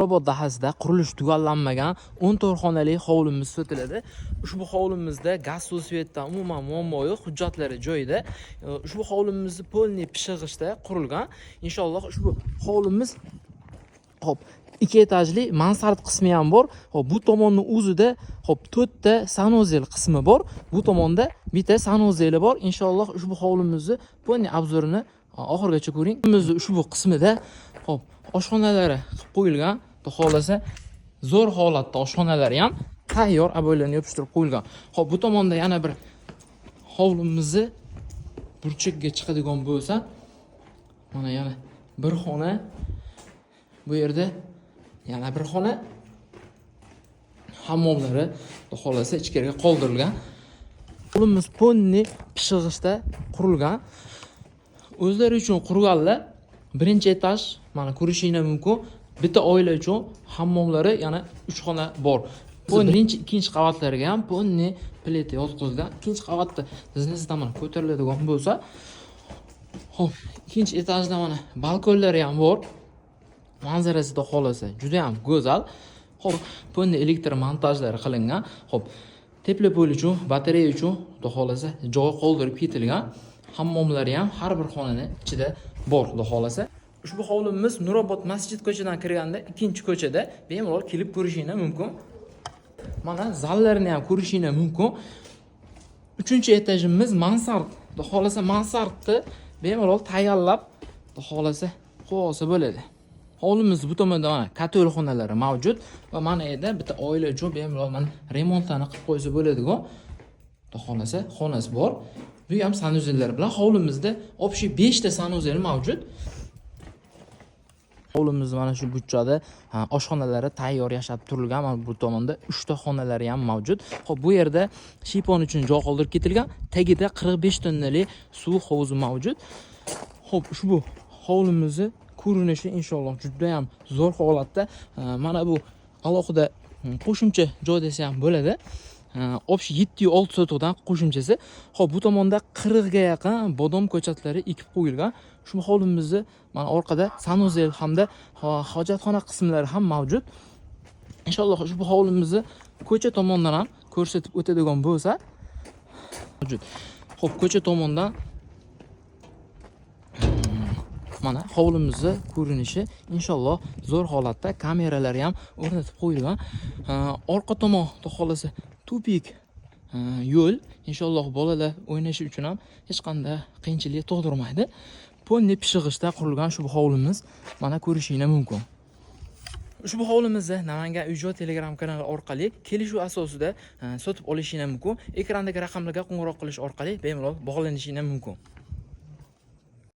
Mirobod dahasida qurilish tugallanmagan 14 xonali hovlimiz sotiladi. Ushbu hovlimizda gaz suv svetdan umuman muammo yo'q, hujjatlari joyida. Ushbu hovlimizni polniy pishig'ishda qurilgan. Inshaalloh ushbu hovlimiz hop 2 etajli mansard qismi ham bor. Hop bu tomonning o'zida hop 4 ta sanuzel qismi bor. Bu tomonda bitta sanuzeli bor. Inshaalloh ushbu hovlimizni polniy obzorini oxirigacha ko'ring. Hovlimizni ushbu qismida hop oshxonalari qilib qo'yilgan. Xudo xolasa zo'r holatda oshxonalari ham tayyor aboylarni yopishtirib qo'yilgan. Hop bu tomonda yana bir hovlimizni burchakka chiqadigan bo'lsa, mana yana bir xona. Bu yerda yana bir xona. Hammomlari xudo xolasa ichkariga qoldirilgan. Hovlimiz polniy pishig'ishda qurilgan. O'zlari uchun qurganlar birinchi etaj, mana ko'rishingiz mumkin. Bitta oila uchun hammomlari yana 3 xona bor. Birinchi, ikkinchi qavatlarga ham polniy plita yotqizilgan. Ikkinchi qavatda bizningizdan mana ko'tariladigan bo'lsa, hop, ikkinchi etajda mana balkonlari ham bor. Manzarasi xudo xolasa juda ham go'zal. Hop, polniy elektr montajlari qilingan. Hop, teplopol uchun, batareya uchun xudo xolasa joy qoldirib ketilgan. Hammomlari ham har bir xonaning ichida bor xudo xolasa. Ushbu hovlimiz Mirobod masjid ko'chadan kirganda ikkinchi ko'chada bemalol kelib ko'rishingiz mumkin. Mana zallarini ham ko'rishingiz mumkin. 3-etajimiz mansard. Xudo xolasa mansardni bemalol tayyorlab xudo xolasa qo'ysa bo'ladi. Hovlimiz bu tomonda mana katol xonalari mavjud va mana yerda bitta oila uchun bemalol mana remontlarni qilib qo'ysa bo'ladigan xudo xolasa xonasi bor. Bu ham sanuzellar bilan hovlimizda общий 5 ta sanuzel mavjud. Hovlimiz mana shu burchada oshxonalari tayyor yashab turilgan. Mana bu tomonda 3 ta xonalari ham mavjud. Xo'p, bu yerda shiypon uchun joy qoldirib ketilgan. Tagida 45 tonnali suv hovuzi mavjud. Xo'p, ushbu hovlimizni ko'rinishi inshaalloh juda ham zo'r holatda. Mana bu alohida qo'shimcha joy desa ham bo'ladi. Общий 7-6 sotuvdan qo'shimchasi. Xo'p, bu tomonda 40 ga yaqin bodom ko'chatlari ekib qo'yilgan. Shu hovlimizni mana orqada sanuzel hamda hojatxona qismlari ham mavjud. Inshaalloh ushbu hovlimizni ko'cha tomondan ham ko'rsatib o'tadigan bo'lsa mavjud. Xo'p, ko'cha tomondan mana hovlimizni ko'rinishi inshaalloh zo'r holatda, kameralari ham o'rnatib qo'yilgan. Orqa tomon xudo xolasa tupik yo'l. Inshaalloh bolalar o'ynashi uchun ham hech qanday qiyinchilik tug'dirmaydi. Polniy pishig'ishda qurilgan ushbu hovlimiz mana ko'rishingiz mumkin. Ushbu hovlimizni Namangan uy-joy Telegram kanali orqali kelishuv asosida sotib olishingiz mumkin. Ekrandagi raqamlarga qo'ng'iroq qilish orqali bemalol bog'lanishingiz mumkin.